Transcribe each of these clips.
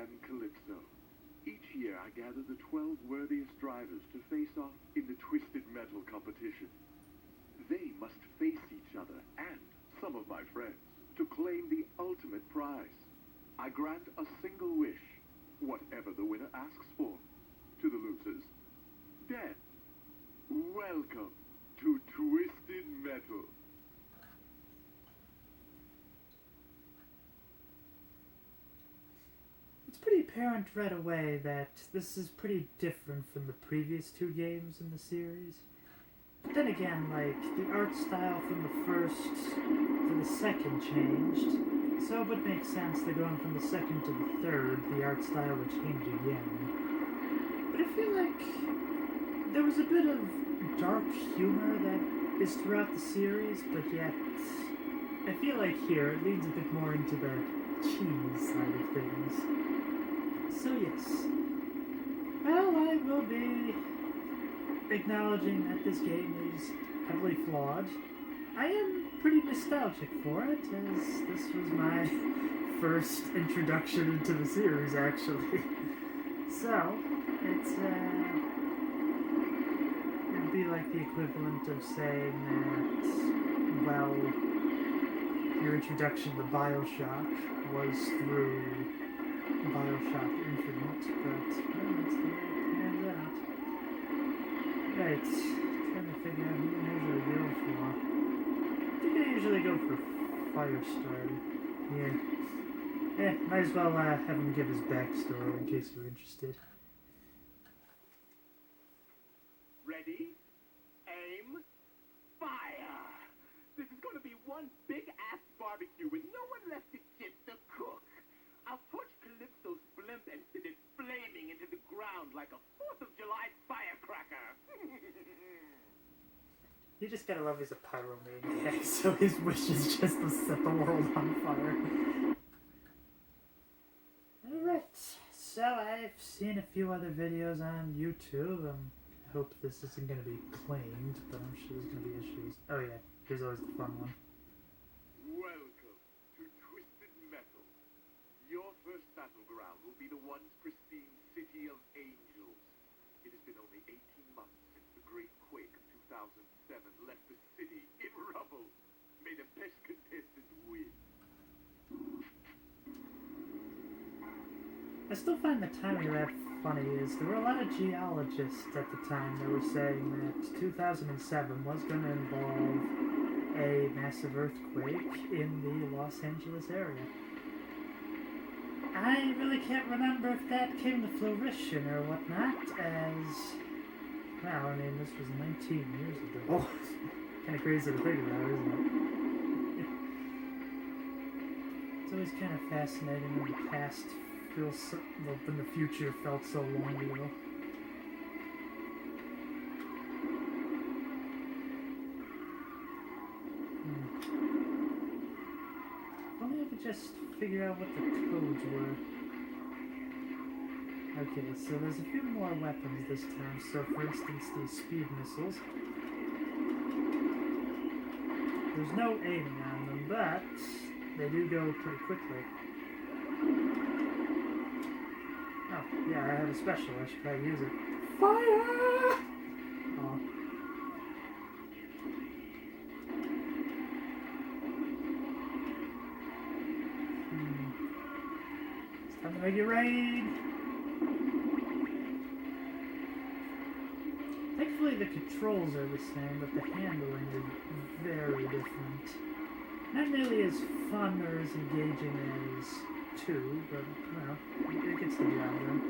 and Calypso. Each year I gather the 12 worthiest drivers to face off in the Twisted Metal competition. They must face each other and some of my friends to claim the ultimate prize. I grant a single wish, whatever the winner asks for. To the losers, death. Welcome to Twisted Metal. It's pretty apparent right away that this is pretty different from the previous two games in the series. But then again, like, the art style from the first to the second changed, so it would make sense that going from the second to the third, the art style would change again. But I feel like there was a bit of dark humor that is throughout the series, but yet I feel like here it leans a bit more into the cheese side of things. So yes, well, I will be acknowledging that this game is heavily flawed. I am pretty nostalgic for it, as this was my first introduction into the series, actually. So, it's, it'd be like the equivalent of saying that, well, your introduction to BioShock was through BioShock Infinite, but, well, that's the way it pans out. Right, trying to figure out who I usually go for. I think I usually go for Firestarter. Yeah. Might as well have him give his backstory in case you're interested. Ready? Aim? Fire! This is going to be one big-ass barbecue with no one left to chip to cook. I'll torch Calypso's blimp and send it flaming into the ground like a 4th of July firecracker. You just gotta love he's a pyromaniac, so his wish is just to set the world on fire. Alright, so I've seen a few other videos on YouTube. I hope this isn't gonna be claimed, but I'm sure there's gonna be issues. Oh yeah, here's always the fun one. Welcome to Twisted Metal. Your first battleground will be the once pristine City of Angels. It has been only 18 months since the Great Quake of 2007 left the city in rubble. May the best contestant win. I still find the timing of that funny is there were a lot of geologists at the time that were saying that 2007 was going to involve a massive earthquake in the Los Angeles area. I really can't remember if that came to fruition or whatnot, as, well, I mean, this was 19 years ago. Kind of crazy to think about, isn't it? It's always kind of fascinating when the past feels so, well, when the future felt so long ago. If only I could just figure out what the codes were. Okay, so there's a few more weapons this time. So, for instance, these speed missiles. There's no aiming on them, but they do go pretty quickly. Oh, yeah, I have a special. I should probably use it. Fire! Oh. It's time to make it rain! Thankfully the controls are the same, but the handling is very different. Not nearly as fun or as engaging as 2, but, well, it gets the job done.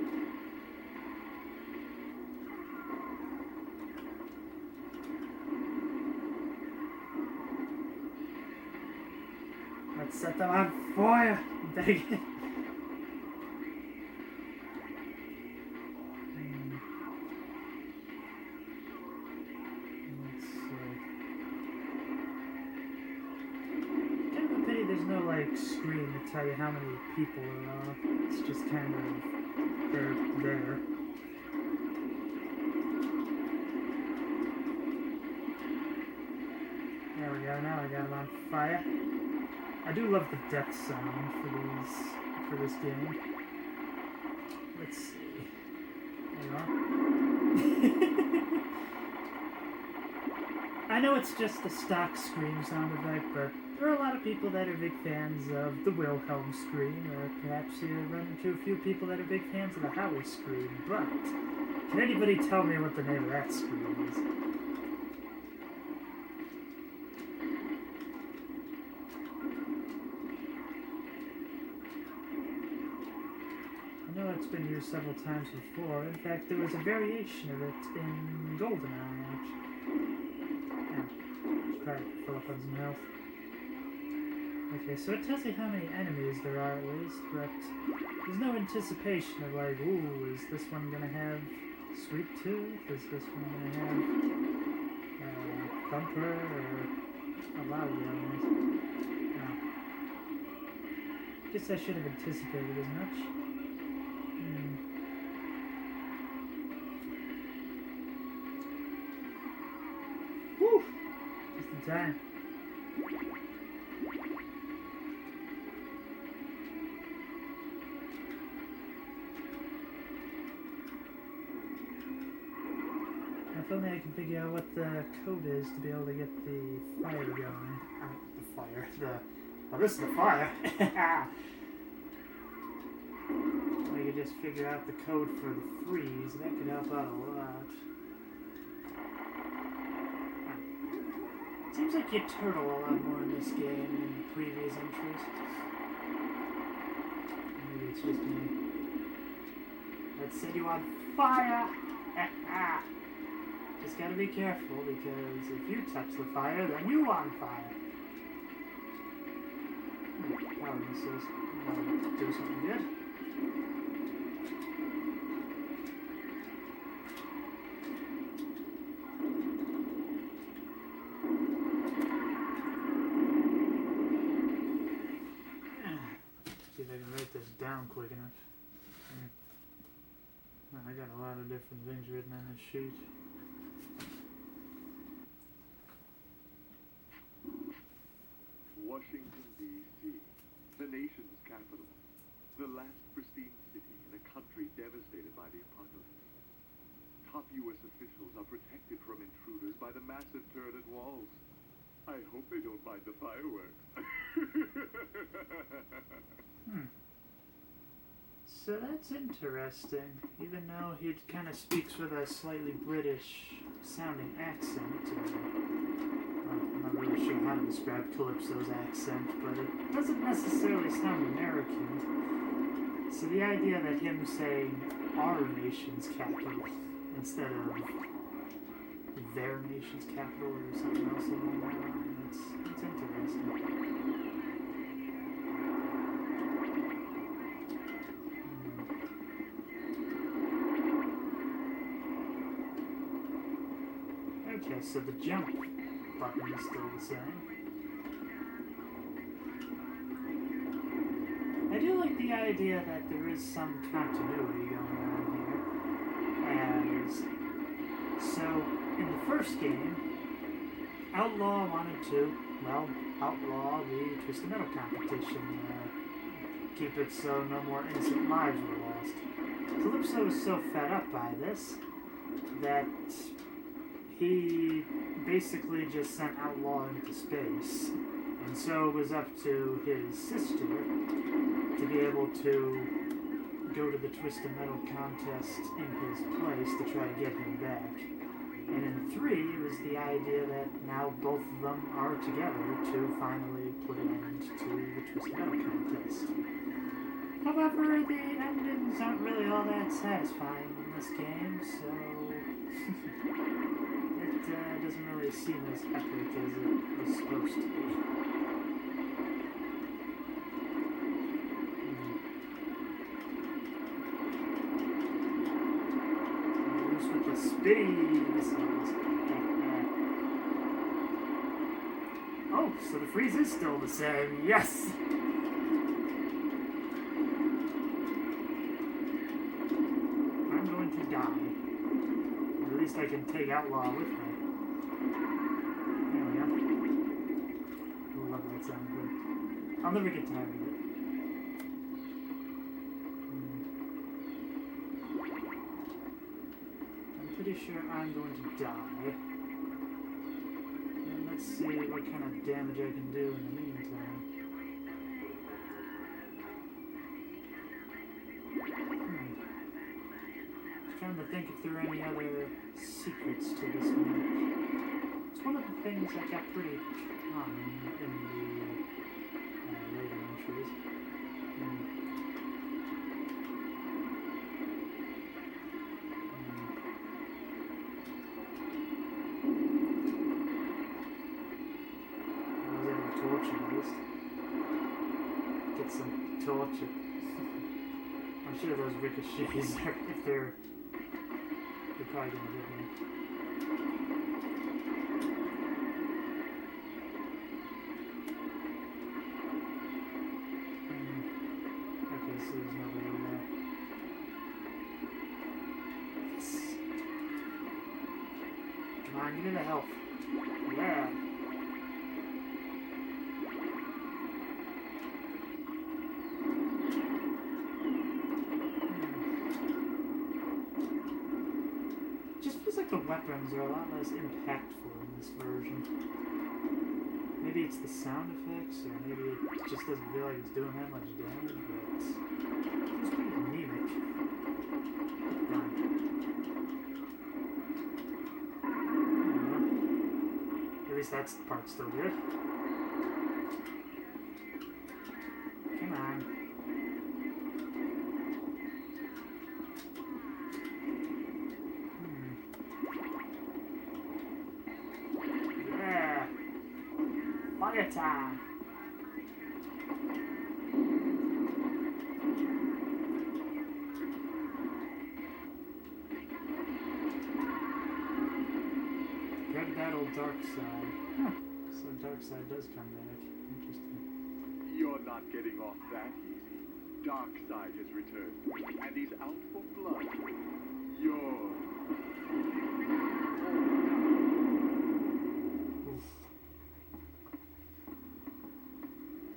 Let's set them on fire! Dang it! Screen to tell you how many people are it's just kind of they're there. There we go, now I got them on fire. I do love the death sound for this game. I know it's just the stock Scream sound effect, but there are a lot of people that are big fans of the Wilhelm Scream, or perhaps you run into a few people that are big fans of the Howie Scream, but can anybody tell me what the name of that scream is? I know it's been used several times before. In fact, there was a variation of it in GoldenEye, actually. Yeah, should probably fill up on some health. Okay, so it tells you how many enemies there are at least, but there's no anticipation of like, ooh, is this one gonna have Sweet Tooth? Is this one gonna have Thumper or a lot of the enemies? No. Guess I should have anticipated as much. Woo! Just in time. If only I can figure out what the code is to be able to get the fire going. The fire. Oh, this is the fire! I could just figure out the code for the freeze. That could help out a lot. Seems like you turtle a lot more in this game than the previous entries. Maybe it's just me. Let's set you on fire! Just gotta be careful, because if you touch the fire, then you on fire. Power missiles. Do something good. See if I can write this down quick enough. I got a lot of different things written on this sheet. Washington, D.C., the nation's capital, the last pristine city in a country devastated by the apocalypse. Top U.S. officials are protected from intruders by the massive turreted walls. I hope they don't mind the fireworks. So that's interesting, even though he kind of speaks with a slightly British-sounding accent. I'm not really sure how to describe Calypso's accent, but it doesn't necessarily sound American. So the idea that him saying our nation's capital instead of their nation's capital or something else along that line, it's interesting. Okay, so the jump button is still the same. I do like the idea that there is some continuity going on here. As so, in the first game, Outlaw wanted to, well, outlaw the Twisted Metal competition. Keep it so no more innocent lives were lost. Calypso was so fed up by this that he basically just sent Outlaw into space. And so it was up to his sister to be able to go to the Twisted Metal contest in his place to try to get him back. And in 3, it was the idea that now both of them are together to finally put an end to the Twisted Metal contest. However, the endings aren't really all that satisfying in this game, so it doesn't really seem as epic as it was supposed to be. With the spinning missiles. Oh, so the freeze is still the same. Yes! I'm going to die. At least I can take Outlaw with me. There we go. I love that sound. But I'll never get tired of it. Pretty sure I'm going to die. see what kind of damage I can do in the meantime. Trying to think if there are any other secrets to this map. It's one of the things that got pretty common in the later entries. I was able to torch at least. Get some torture. I'm sure those ricochets, if they're probably gonna hit me. Okay, so there's nobody in there. Yes. Come on, give me the health. Yeah. The weapons are a lot less impactful in this version. Maybe it's the sound effects, or maybe it just doesn't feel like it's doing that much damage, but it's pretty anemic. At least that's the part still good. Come on. Fire time! Dread battle dark side. Huh. So dark side does come back. Interesting. You're not getting off that easy. Dark side has returned, and he's out for blood. You're...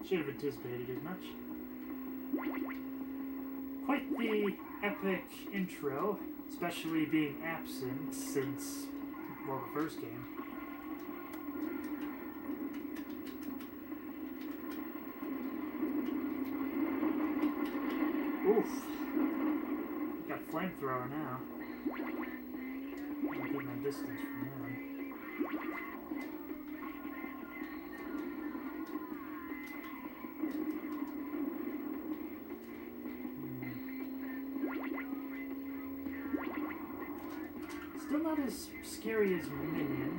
Should have anticipated as much. Quite the epic intro, especially being absent since, well, the first game. Oof. Got flamethrower now. I'll keep my distance from him. Still not as scary as Minion,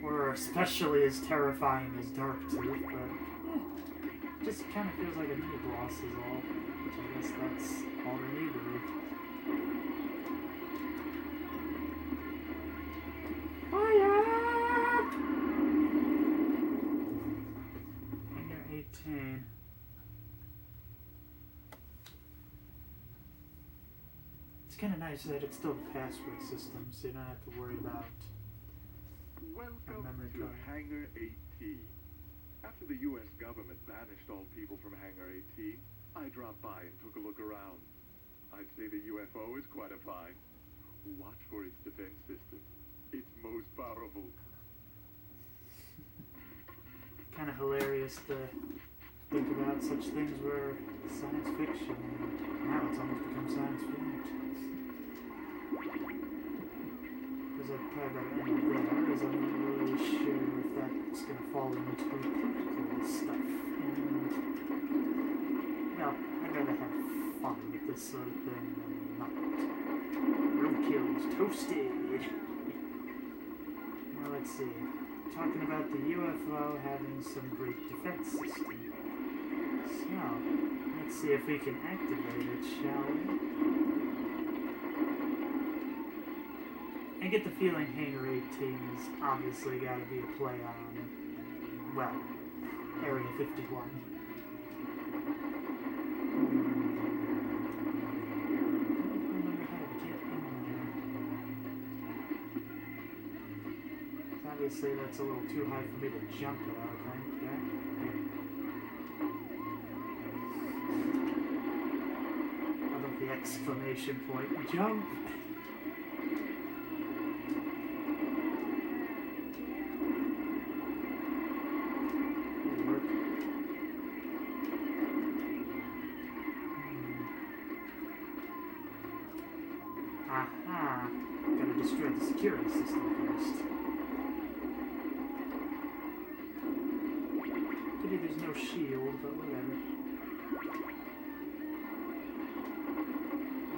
or especially as terrifying as Darktooth, but just kind of feels like a mini boss is all, which I guess that's all they need really. Fire! And you're 18. It's kind of nice that it's still the password system, so you don't have to worry about Welcome memory to card. Hangar 18. After the U.S. government banished all people from Hangar 18, I dropped by and took a look around. I'd say the UFO is quite a find. Watch for its defense system. It's most powerful. Kind of hilarious to think about such things were science fiction, and now it's almost become science fiction. Because I'd probably better end it there, because I'm not really sure if that's going to fall into political stuff. And, well, I'd rather have fun with this sort of thing than not. Roadkill's toasted! Now let's see. Talking about the UFO having some great defense system. So, let's see if we can activate it, shall we? I get the feeling Hangar 18 has obviously got to be a play on, well, Area 51. Obviously, that's a little too high for me to jump it, I think. Yeah. I love the exclamation point. Jump! Aha! Gotta destroy the security system first. Pity there's no shield, but whatever.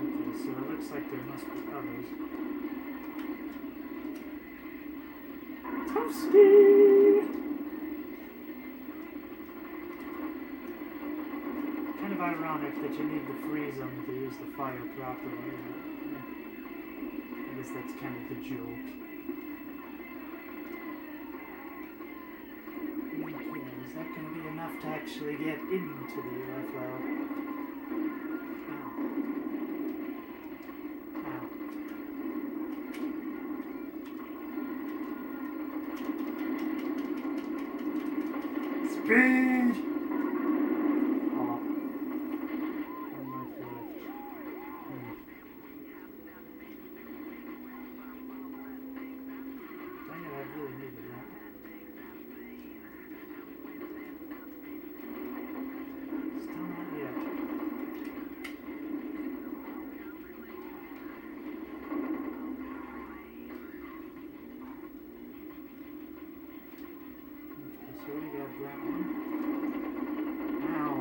Okay, so it looks like there must be others. Toasty! Kind of ironic that you need to freeze them to use the fire properly. But, I guess that's kind of the joke. Okay, is that going to be enough to actually get into the UFO? Speed! Oh. Oh my god. Dang it, I really needed that. Still not yet. So we got that one. Ow.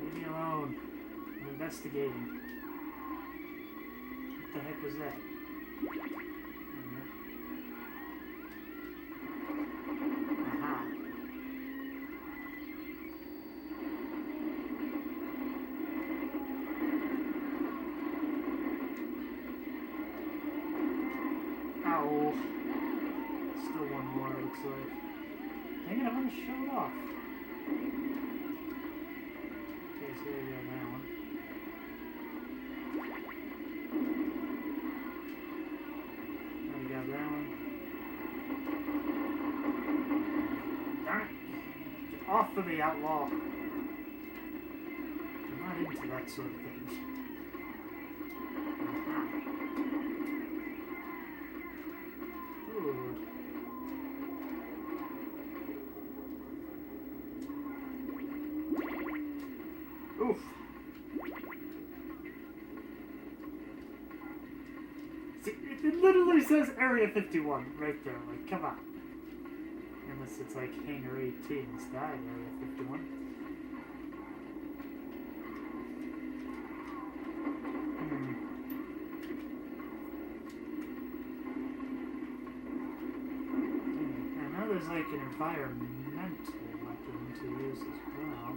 Leave me alone. I'm investigating. What the heck was that? Aha. Ow. Still one more, it looks like. Dang it, I want to show it off. Okay, so there you go, that one. Oh, we got that one. Darn it! Get off of me, outlaw! I'm not into that sort of thing. Good. Oof. See, it literally says Area 51 right there. Like, come on. Unless it's like Hangar 18 style Area 51. I know there's like an environmental weapon to use as well.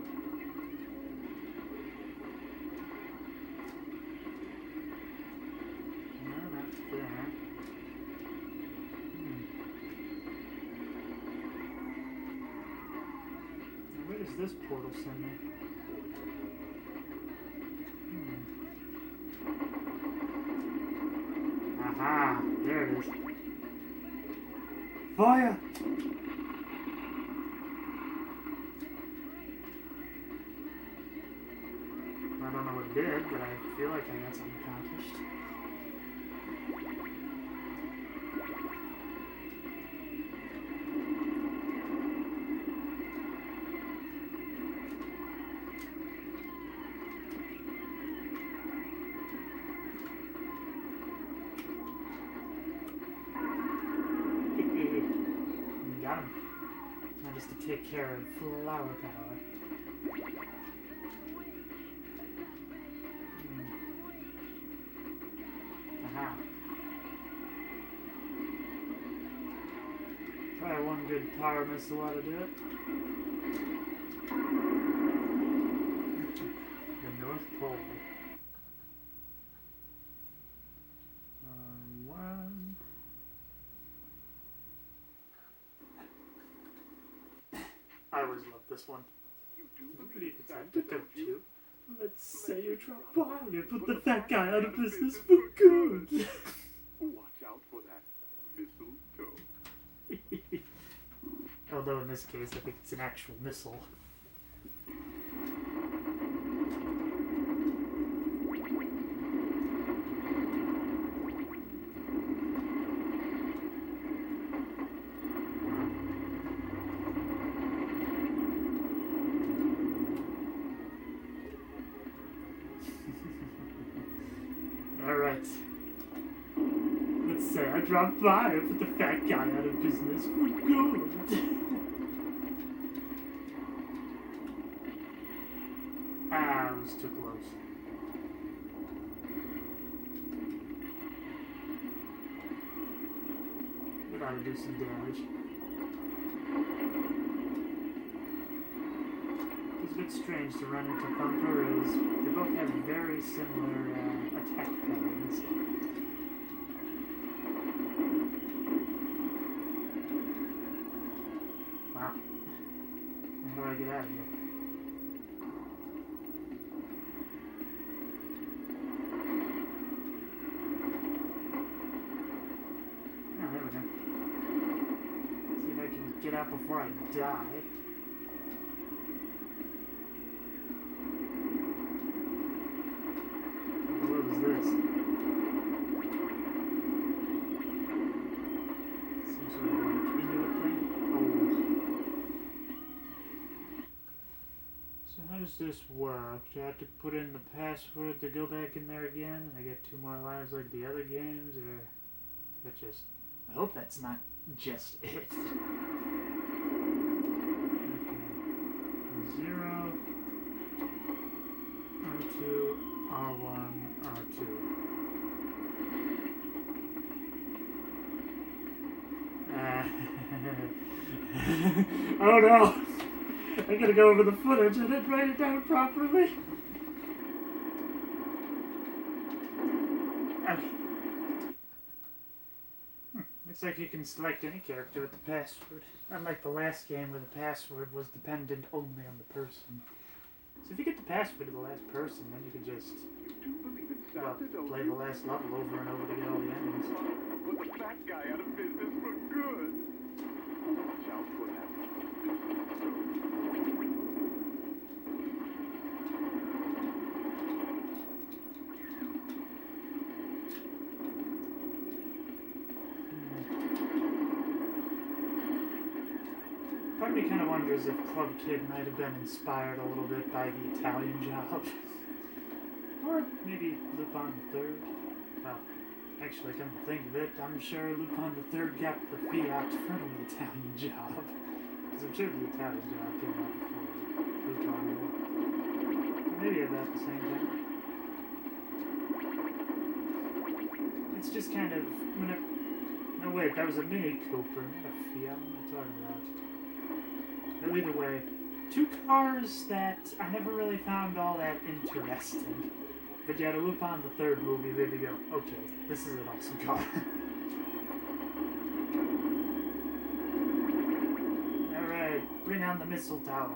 Where does this portal send me? Aha! There it is. Fire! I don't know what it did, but I feel like I got something accomplished. Got him. Now just to take care of flower power. Aha. Probably one good power missile ought to do it. The North Pole. One. I always loved this one. You do Pretty believe excited, Santa, don't you? Let's say you drop by and put the fat guy out of business for good. Watch out for that mistletoe. Although in this case, I think it's an actual missile. Alright. say I dropped by and put the fat guy out of business for good. Ah, it was too close. We gotta do some damage. It's a bit strange to run into Thumper, as they both have very similar attack patterns. Wow. How do I get out of here? Oh, there we go. See if I can get out before I die. What is this? Some sort of like Inuit thing? Oh. So how does this work? Do I have to put in the password to go back in there again and I get 2 more lives like the other games, or that just... I hope that's not just it. Okay. 0, R2, R1, R2. Oh no! I gotta go over the footage. I didn't write it down properly. Okay. Looks like you can select any character with the password. Unlike the last game where the password was dependent only on the person. So if you get the password of the last person, then you can just, well, play the last level over and over to get all the endings. Put the fat guy out of business for good. Watch out for that. Part of me kind of wonders if Club Kid might have been inspired a little bit by the Italian Job. Or maybe Lupin III. Well, actually, come to think of it, I'm sure Lupin III got the fiat from the Italian Job. Because I'm sure the Italian Job came out before Lupin did. Maybe about the same time. It's just kind of... when it... No, wait, that was a Mini Cooper, not a Fiat. What am I talking about? But either way, 2 cars that I never really found all that interesting. But you had a Lupin the Third movie, there you go. Okay, this is an awesome car. Alright, bring on the mistletoe.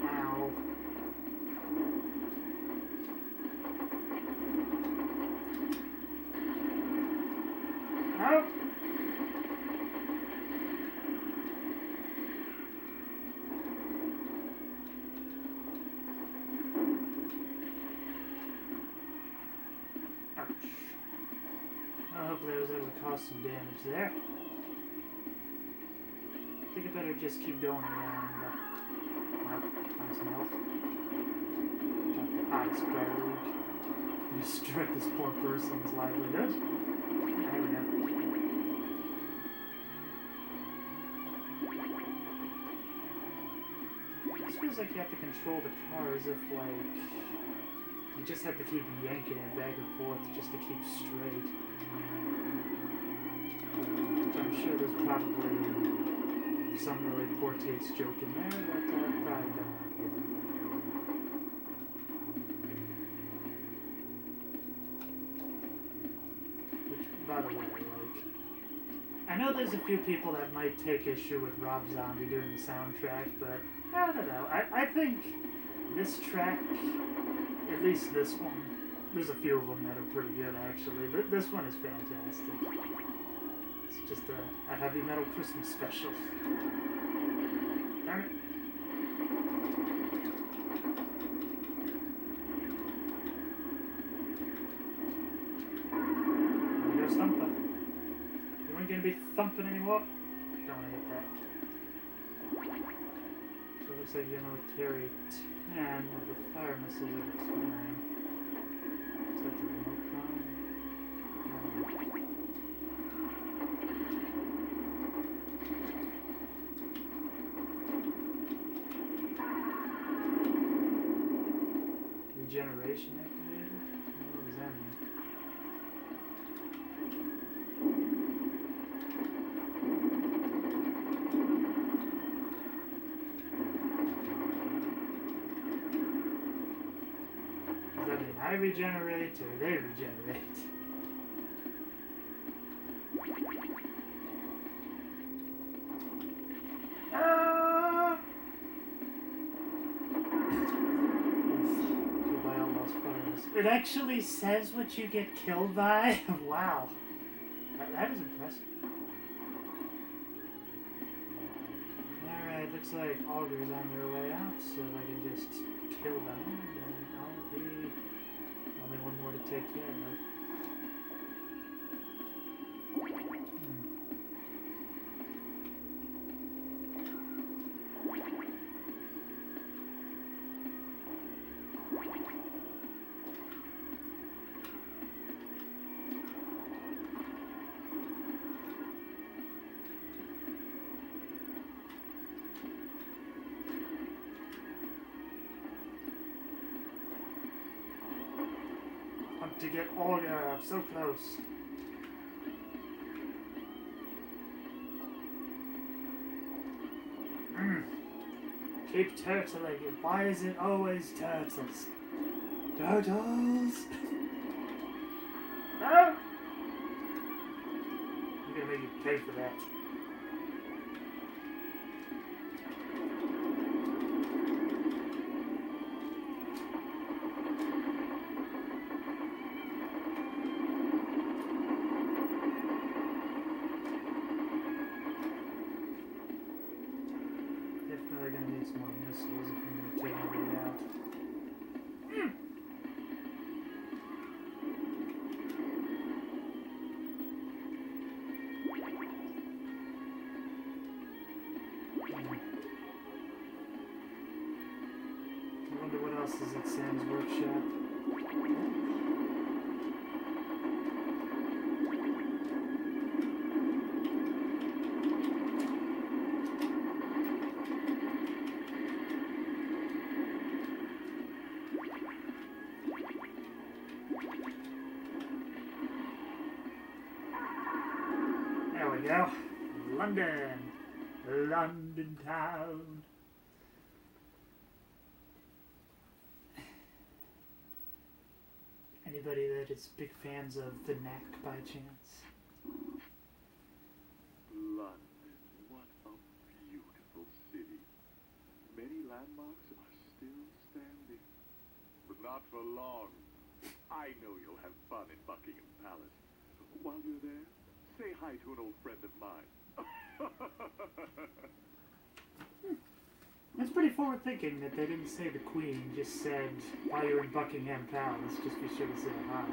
Ow. Nope. Hopefully I was able to cause some damage there. I think I better just keep going around. Well, find some health. Got the iceberg. Destroy this poor person's livelihood. There we go. This feels like you have to control the car as if, like, you just have to keep yanking it back and forth just to keep straight. Which I'm sure there's probably some really poor taste joke in there, but probably don't. Which, by the way, like, I know there's a few people that might take issue with Rob Zombie doing the soundtrack, but I don't know. I think this track, at least this one, there's a few of them that are pretty good, actually. This one is fantastic. It's just a heavy metal Christmas special. Darn it. There goes Thumper. You ain't gonna be thumping anymore? Don't wanna hit that. So it looks like you're gonna carry 10 of the fire missiles at a time. Is that the remote prime? I regenerate or they regenerate. Ah! Killed by almost fires. It actually says what you get killed by? Wow. That is impressive. Alright, looks like Augur's on their way out, so I can just kill them, and I'll be only one more to take care of. To get Augur, I'm so close. Keep turtling it. Why is it always turtles? Turtles! No! I'm gonna make you pay for that. Definitely gonna need some more missiles if I'm gonna take everybody out. I wonder what else is at Sam's workshop. There we go. London. London town. Anybody that is big fans of the Knack by chance? London, what a beautiful city. Many landmarks are still standing. But not for long. I know you'll have fun in Buckingham Palace. While you're there, say hi to an old friend of mine. That's pretty forward thinking that they didn't say the Queen, just said, while you're in Buckingham Palace, just be sure to say hi.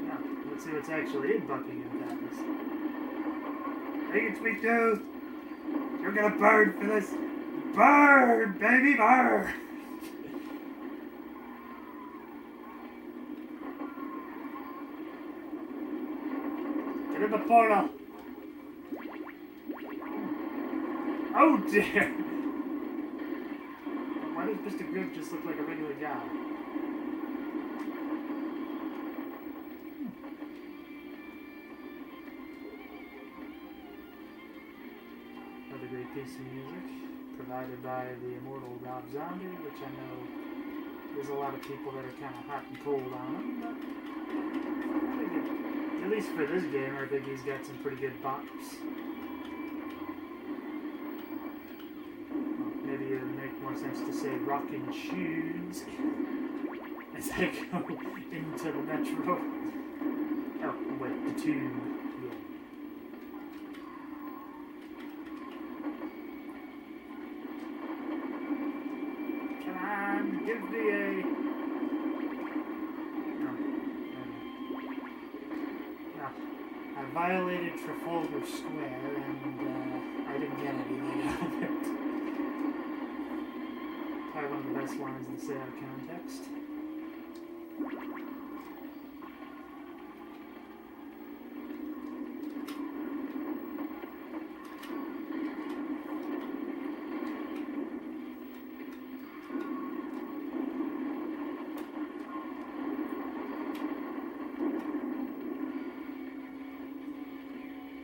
Now, let's see what's actually in Buckingham Palace. Take it, sweet tooth! You're gonna burn for this! Burn, baby, burn! Get in the portal! Oh dear! Why does Mr. Grimm just look like a regular guy? Another great piece of music, provided by the immortal Rob Zombie, which I know there's a lot of people that are kind of hot and cold on him, but I think at least for this game, I think he's got some pretty good bops. Maybe it would make more sense to say rockin' shoes as I go into the metro. Oh, wait, the tube. Yeah. Come on, give me a... No. I violated Trafalgar Square and I didn't get anything out of it. Probably one of the best lines that say out of context.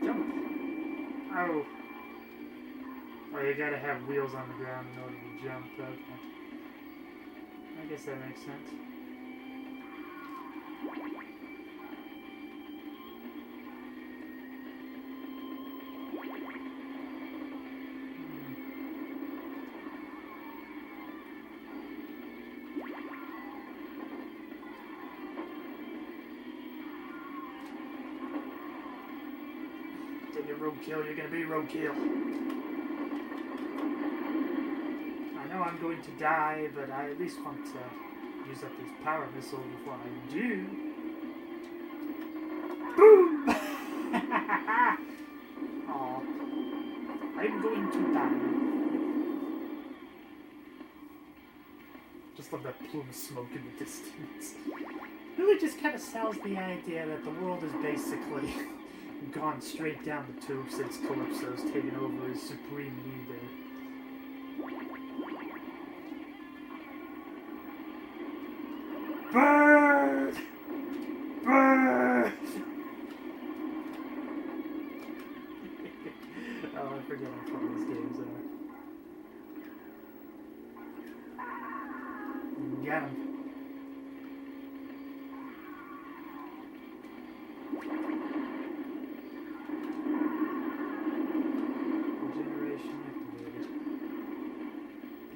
Jump! Oh. Oh, you gotta have wheels on the ground in order to jump, okay. I guess that makes sense. Roadkill, you're gonna be roadkill. I know I'm going to die, but I at least want to use up this power missile before I do. Boom! Aw. I'm going to die. Just love that plume of smoke in the distance. Really just kind of sells the idea that the world is basically gone straight down the tube since Calypso's taken over as supreme leader. Bird! Bird! Oh, I forget how fun these games are. Got him.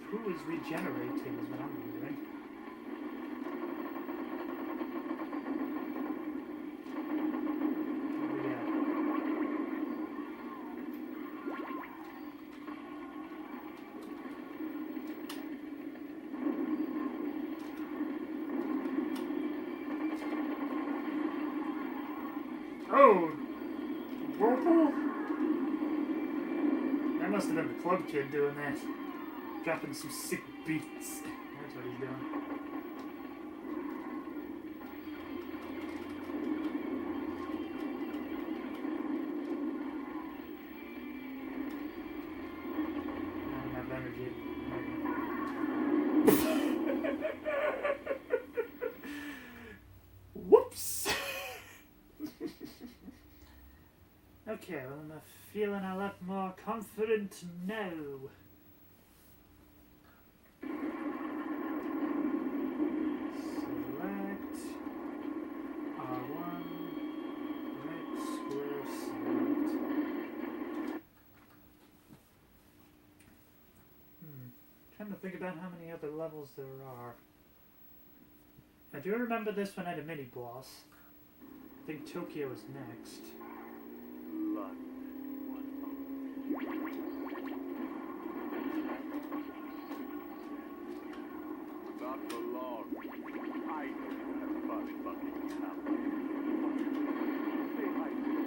Who is regenerating is what I'm wondering. What do we got? Oh! Whirlpool? That must have been the club kid doing that. Dropping some sick beats. That's what he's doing. I don't have energy. Whoops! Okay, well, I'm feeling a lot more confident now. Think about how many other levels there are. I do remember this one had a mini boss. I think Tokyo is next. Not for long. I know you have fun fucking happy. Say hi to your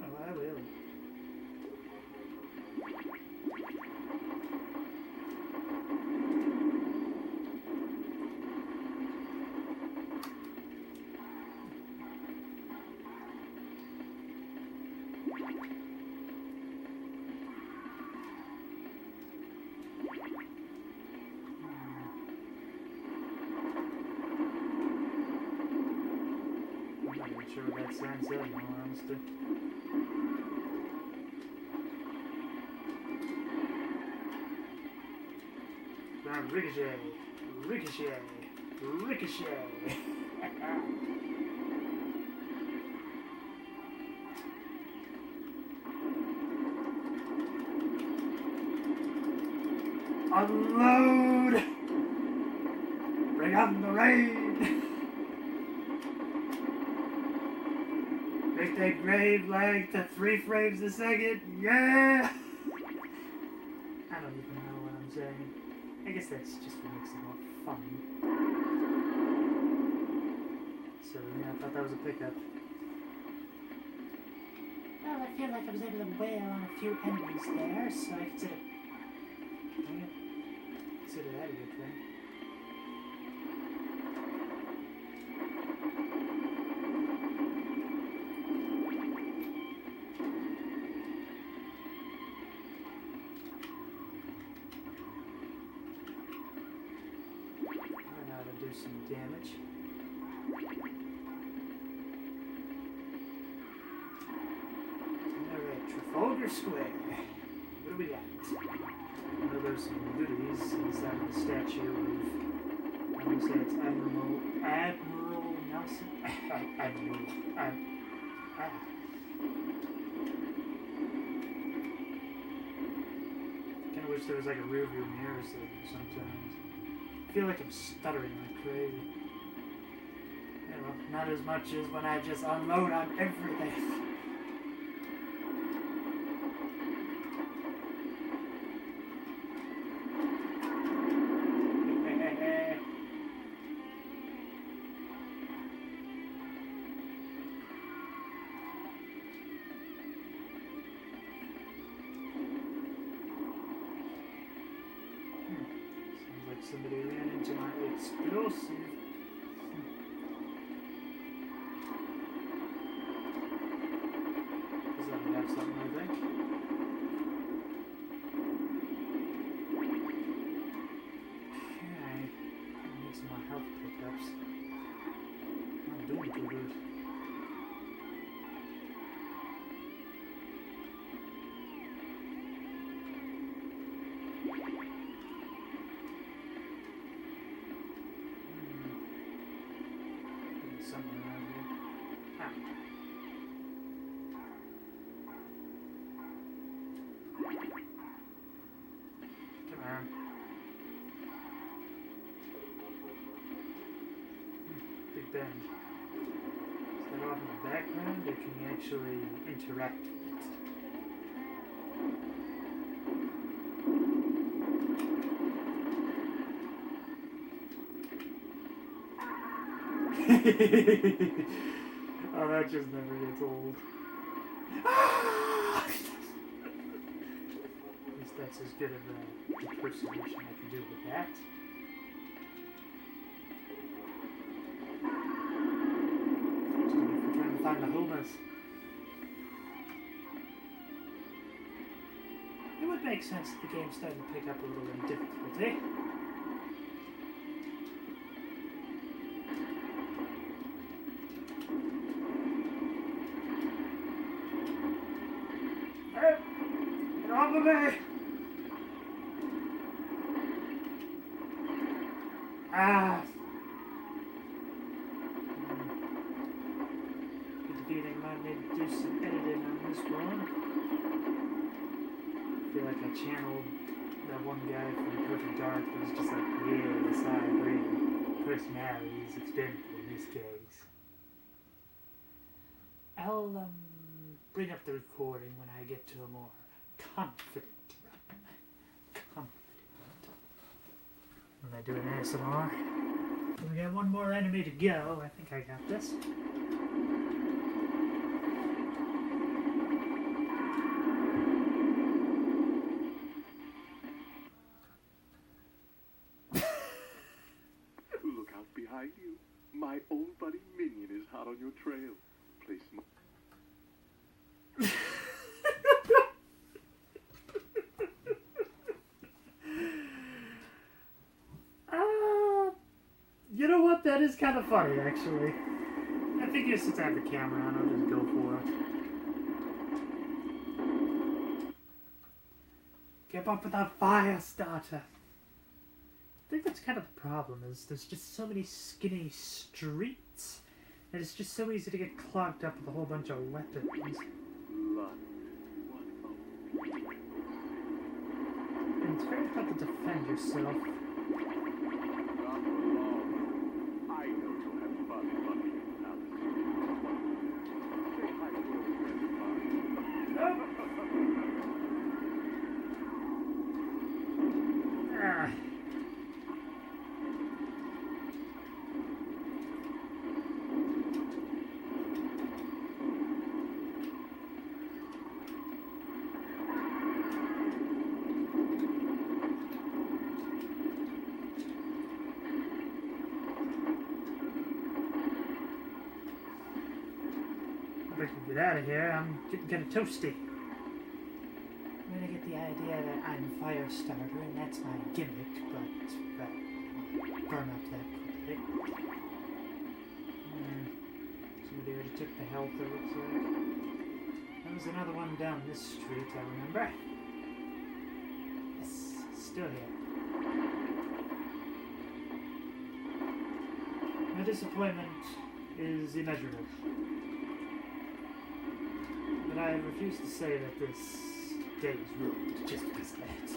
Oh, I will. I'm not even sure what that sign said, in all honesty. Ricochet, ricochet, ricochet. Unload! Bring on the rain! Make that grave like to 3 frames a second, yeah! I don't even know what I'm saying. I guess that's just what makes it more fun. So, yeah, I thought that was a pickup. Well, I feel like I was able to wail on a few enemies there, so I consider that a good thing. Some damage. Alright, Trafalgar Square. What do we got? personal goodies is that the statue of, I want to say it's Admiral Nelson? Kind of wish there was like a rear view mirror thing sometimes. I feel like I'm stuttering like crazy. Yeah, well, not as much as when I just unload on everything. Somebody ran into my explosive. Does that have something, I think? Okay. I need some more health pickups. I'm doing too good. Somewhere around here. Ah. Come on. Big Ben. Is that off in the background, or can you actually interact with Oh, that just never gets old. At least that's as good of a impersonation I can do with that. Just for trying to find the homers. It would make sense if the game started to pick up a little in difficulty. Off of me! Ah! Good feeling might need to do some editing on this one. I feel like I channeled that one guy from Perfect Dark who was just like, yes, I agree. Personality is expendable in this case. I'll bring up the recording when I get to a more confident. Am I doing ASMR? We got one more enemy to go. I think I got this. Look out behind you. My old buddy Minion is hot on your trail. Play smart. You know what? That is kind of funny, actually. I figure since I have the camera on, I'll just go for it. Keep up with that fire starter. I think that's kind of the problem, is there's just so many skinny streets, and it's just so easy to get clogged up with a whole bunch of weapons. And it's very hard to defend yourself. If I can get out of here, I'm getting kind of toasty. I'm gonna get the idea that I'm Firestarter, and that's my gimmick, but burn up that quickly. Somebody already took the health, it looks like. There was another one down this street, I remember. Yes, still here. My disappointment is immeasurable. But I refuse to say that this day is ruined just because of that.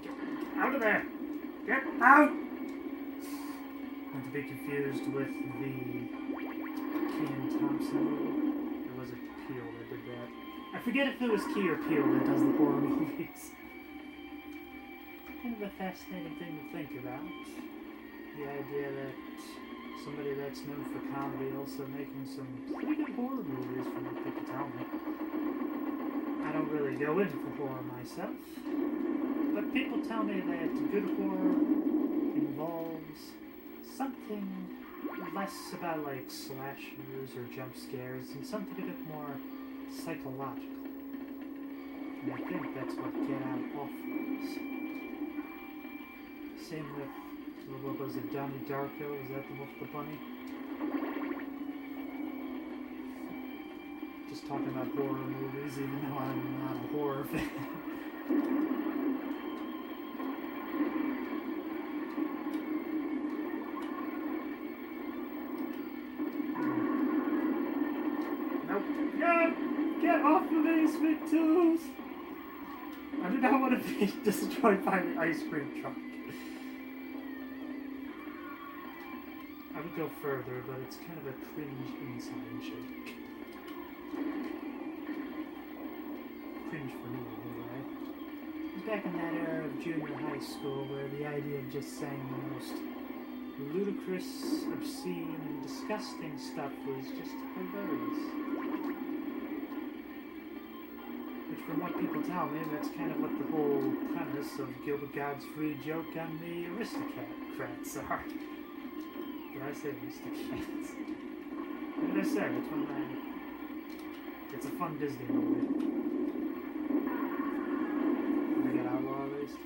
Get out of there! Get out! Not to be confused with the Key and Thompson movie. It was a Peel that did that. I forget if it was Key or Peel that does the horror movies. Kind of a fascinating thing to think about. The idea that somebody that's known for comedy also making some pretty good horror movies from what people tell me. I don't really go into horror myself, but people tell me that good horror involves something less about like slashers or jump scares and something a bit more psychological. And I think that's what Get Out offers. Same with, what was it, Donnie Darko? Was that the Wolf the Bunny? Just talking about horror movies, even though I'm not a horror fan. Nope. Get off of me, sweet tools! I do not want to be destroyed by the ice cream truck. I would go further, but it's kind of a cringe inside joke. Cringe for me, anyway. It was back in that era of junior high school where the idea of just saying the most ludicrous, obscene, and disgusting stuff was just hilarious. Which, from what people tell me, that's kind of what the whole premise of Gilbert Gottfried's joke on the aristocrats are. Did I say aristocrats? What did I say? It's one of my... It's a fun Disney movie. Did I get Outlaw at least?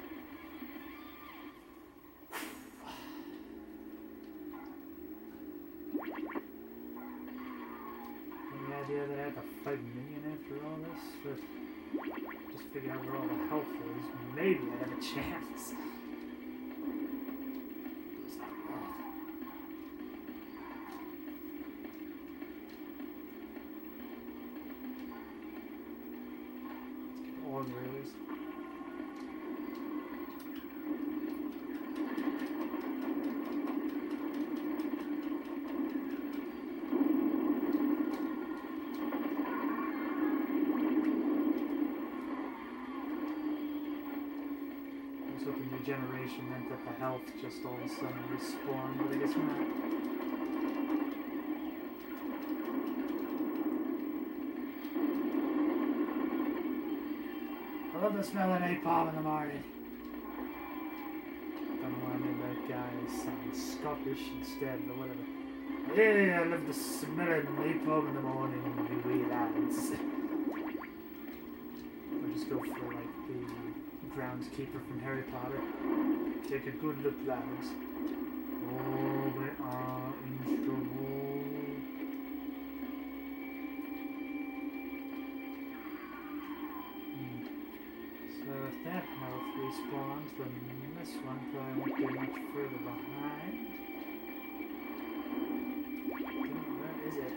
The idea that I have to fight Minion after all this, but just figure out where all the health is, maybe I have a chance. It's not wrong. Let's get all rails. So the new generation meant that the health just all of a sudden respawned, but I guess not. I love the smell of napalm in the morning. Don't know why I made that guy sound Scottish instead, but whatever. Hey, I love the smell of napalm in the morning, you wee lads. Or just go for like the groundskeeper from Harry Potter. Take a good look, lads. Oh, we are in trouble. So if that health respawns, then this one probably won't be much further behind. Where is it?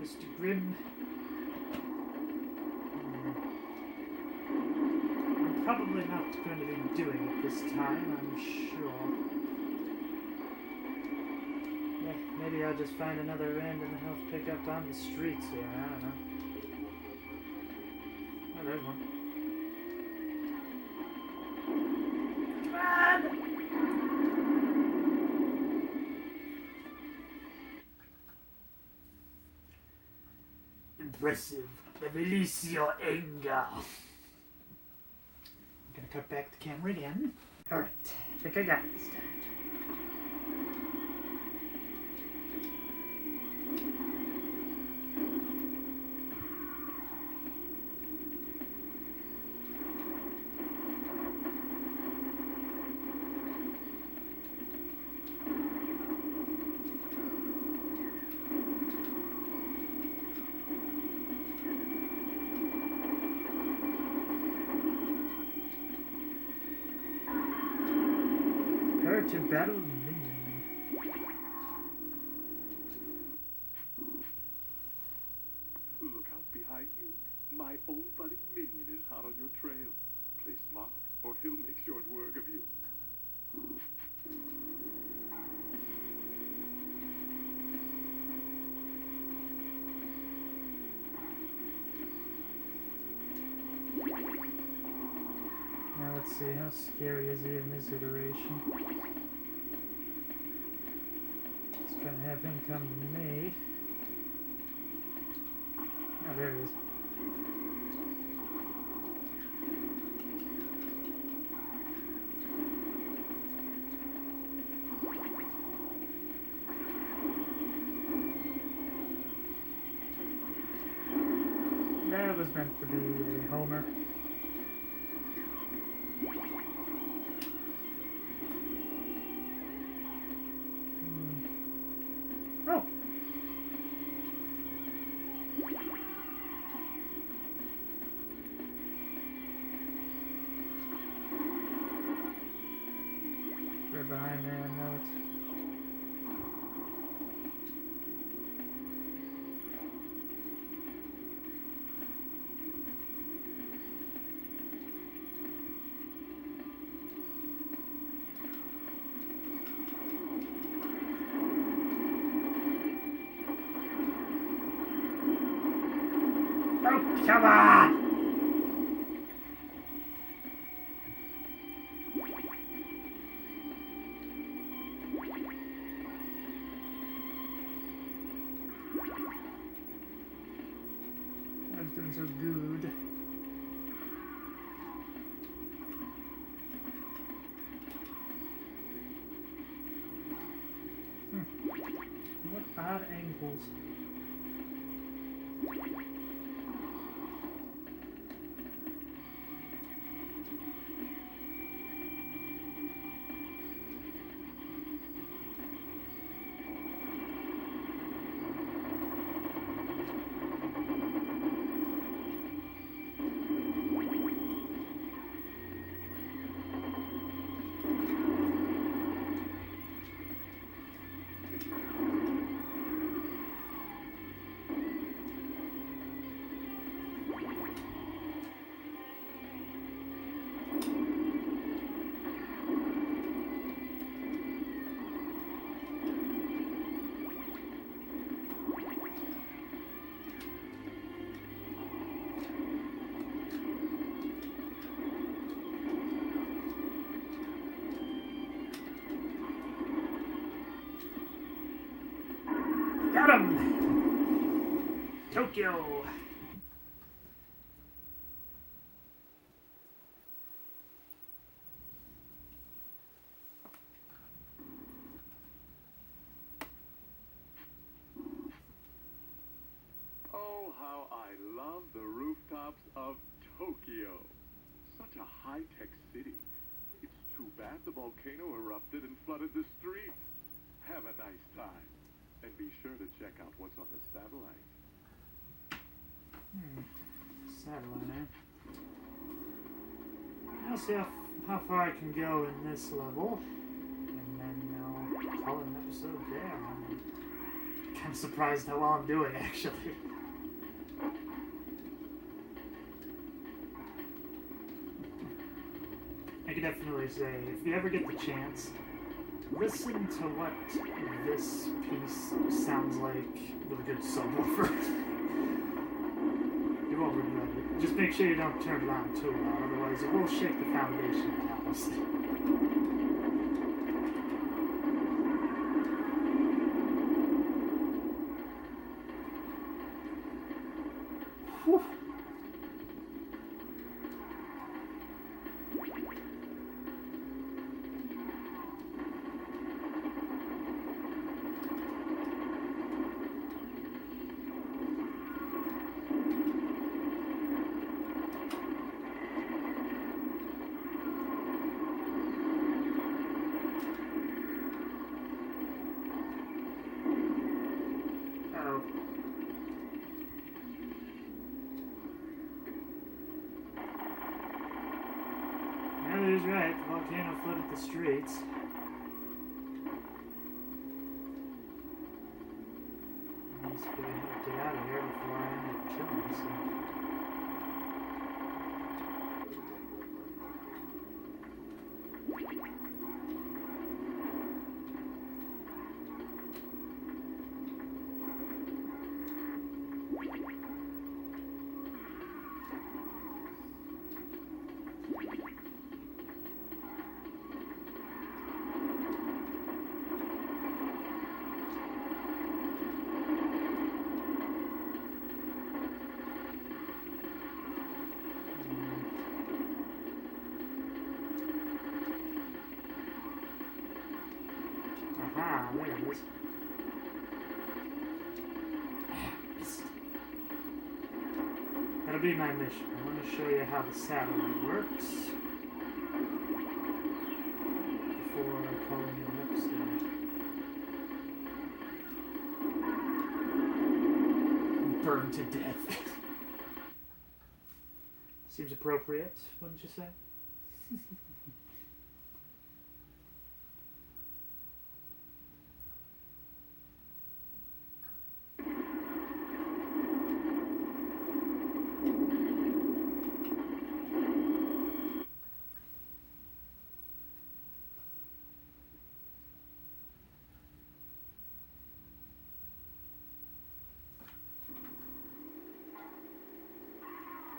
Mr. Grimm. I'm probably not going to be doing it this time, I'm sure. Yeah, maybe I'll just find another random health pickup on the streets here, I don't know. Oh, there's one. Come on! Impressive. Release your anger. I'm gonna cut back the camera again. Alright, I think I got it this time. To battle Minion. Look out behind you. My old buddy Minion is hot on your trail. Play smart, or he'll make short work of you. Now let's see, how scary is he in this iteration? Let's try and have him come to me. Oh, there he is. That was meant to be a homer. Oh! Right behind there, I know it. Oh, come on! I was doing so good. What odd angles. Got him! Tokyo! Oh, how I love the rooftops of Tokyo. Such a high-tech city. It's too bad the volcano erupted and flooded the streets. Have a nice time. And be sure to check out what's on the satellite. Satellite, eh? I'll see how far I can go in this level. And then I'll call it an episode there. I'm kind of surprised how well I'm doing, actually. I could definitely say, if you ever get the chance, listen to what this piece sounds like with a good subwoofer. You won't regret it. Just make sure you don't turn it on too loud, otherwise it will shake the foundation of the house. Whew. I just figure I have to get out of here before I end up killing myself. Aha, there it is. That'll be my mission. I want to show you how the satellite works before calling you an episode. Burned to death. Seems appropriate, wouldn't you say?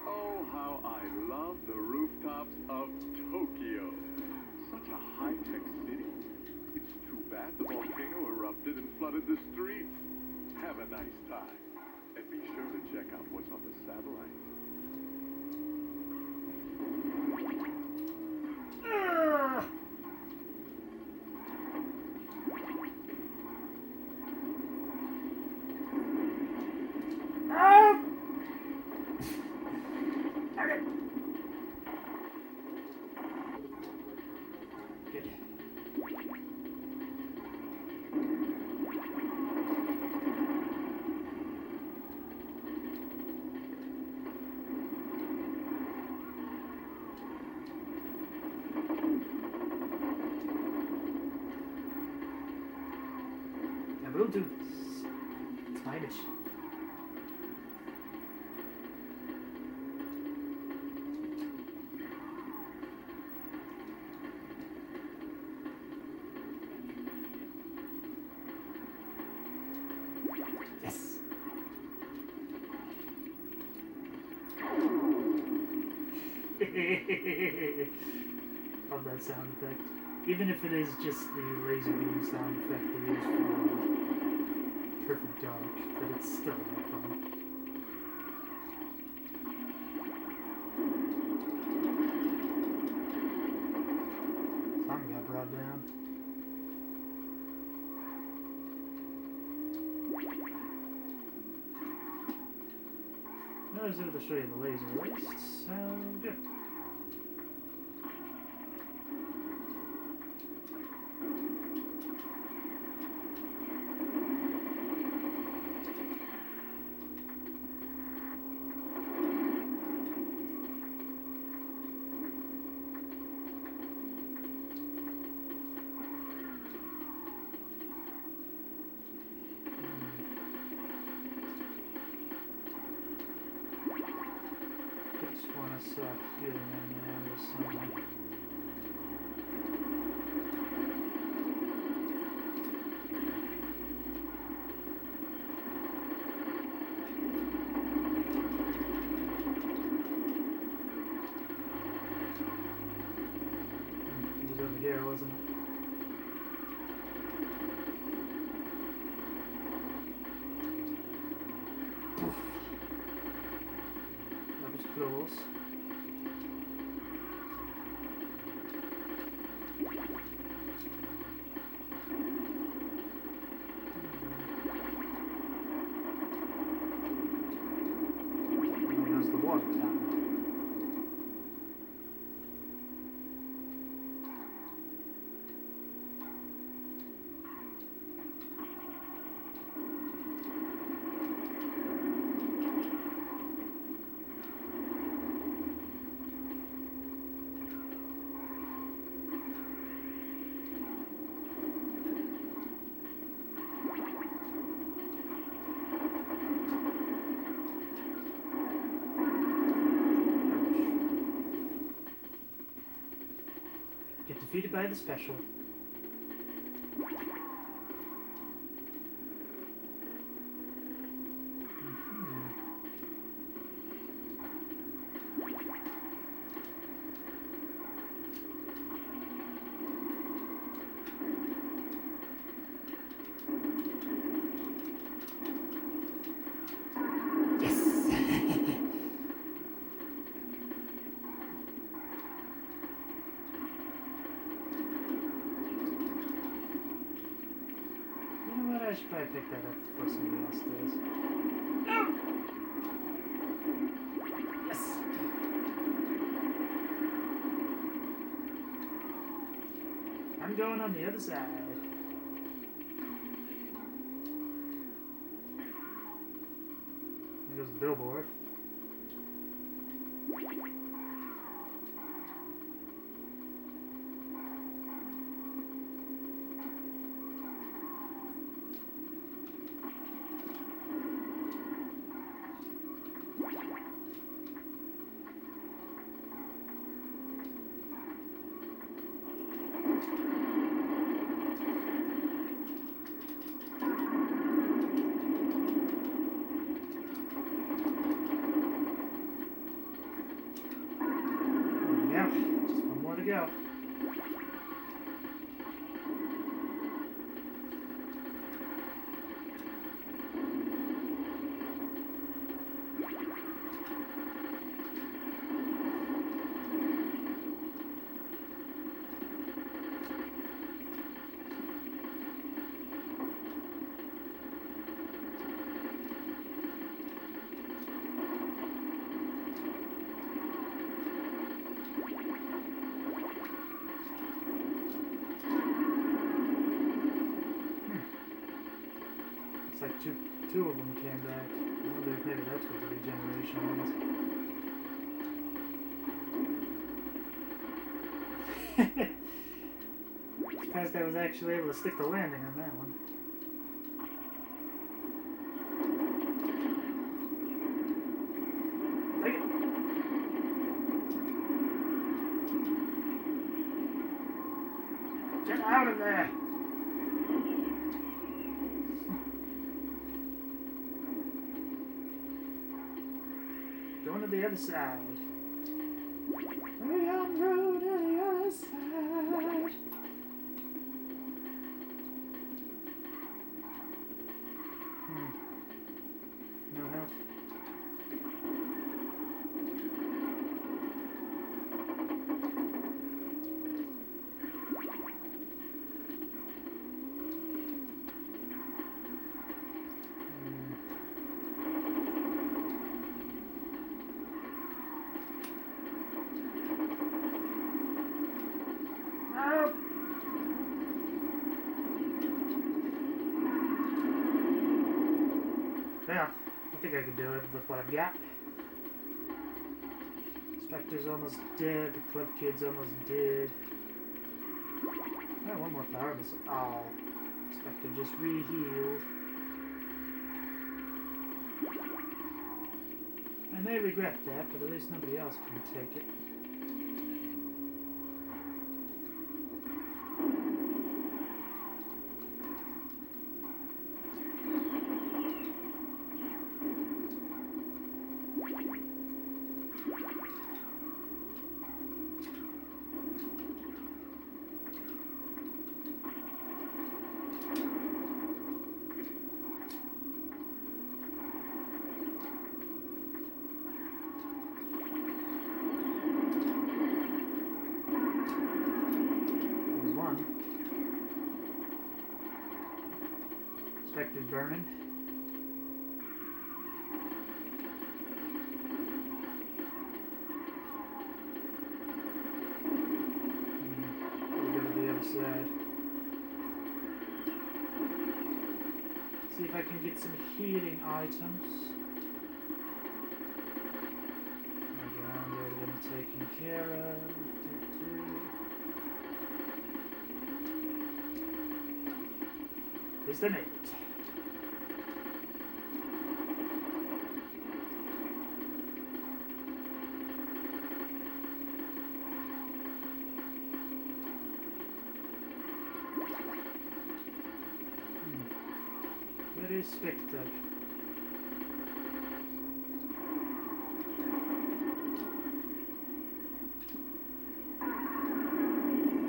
Oh, how I love the rooftops of Tokyo. Such a high-tech city. It's too bad the volcano erupted and flooded the streets. Have a nice time. And be sure to check out what's on the satellite. We'll do this. It's my mission. Yes. Love that sound effect. Even if it is just the laser beam sound effect they use for Perfect Dark, but it's still that fun. Something got brought down. I was able to show you the laser at least, so good. Just want to start healing in or something. It was over here, wasn't it? Close. And there's the water tower. defeated by the special. I should probably pick that up before somebody else does. No! Yes! I'm going on the other side. There goes the billboard. Go. It's like two of them came back. I wonder if maybe that's what the regeneration was. Surprised I was actually able to stick the landing on that one. Take it! Get out of there! Going to the other side. Way on road to the other side. No health. Yeah, I think I can do it with what I've got. Spectre's almost dead, the Club Kid's almost dead. Oh, one more power missile. Oh, Spectre just re-healed. I may regret that, but at least nobody else can take it. Spectre's burning. We'll go to the other side. See if I can get some healing items. Around there, getting taken care of. Is the mate. Very Spectre.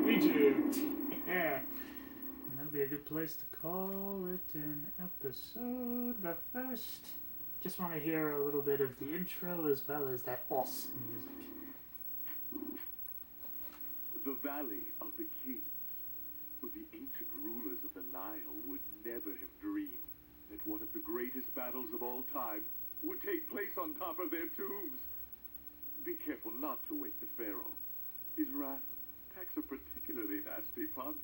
Egypt! Yeah. And that'll be a good place to call it an episode. But first, just want to hear a little bit of the intro as well as that awesome music. The Valley of the Kings. The ancient rulers of the Nile would never have dreamed that one of the greatest battles of all time would take place on top of their tombs. Be careful not to wake the pharaoh. His wrath packs a particularly nasty punch.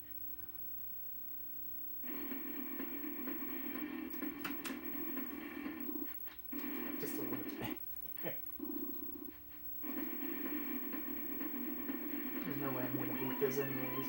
Just a little bit. There's no way I'm gonna beat this anyways.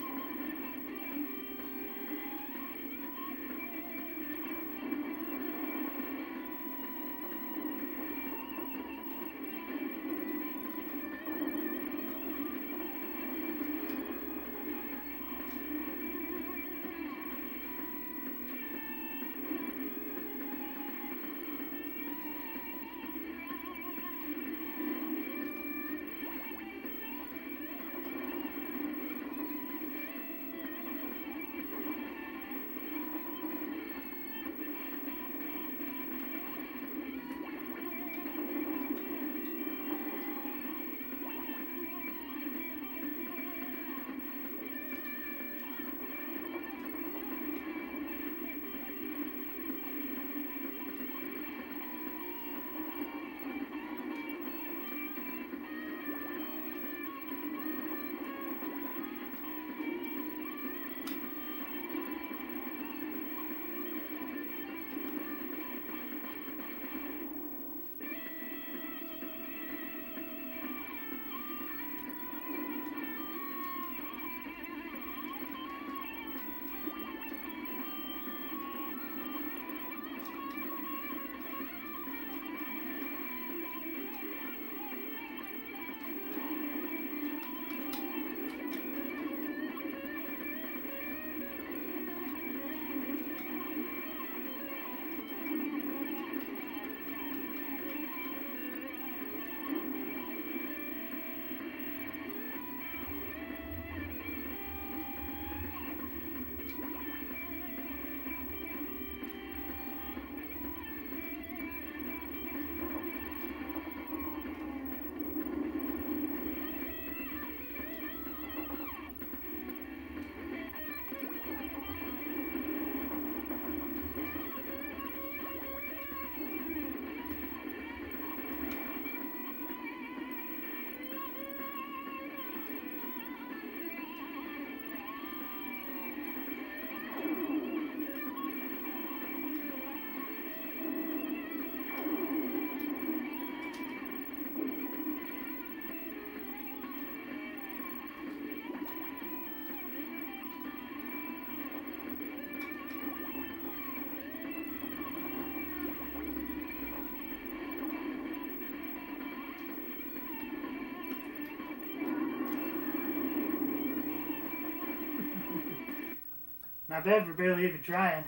Not bad for barely even trying.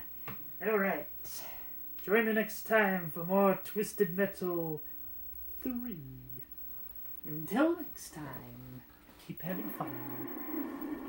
Alright. Join me next time for more Twisted Metal 3. Until next time, keep having fun.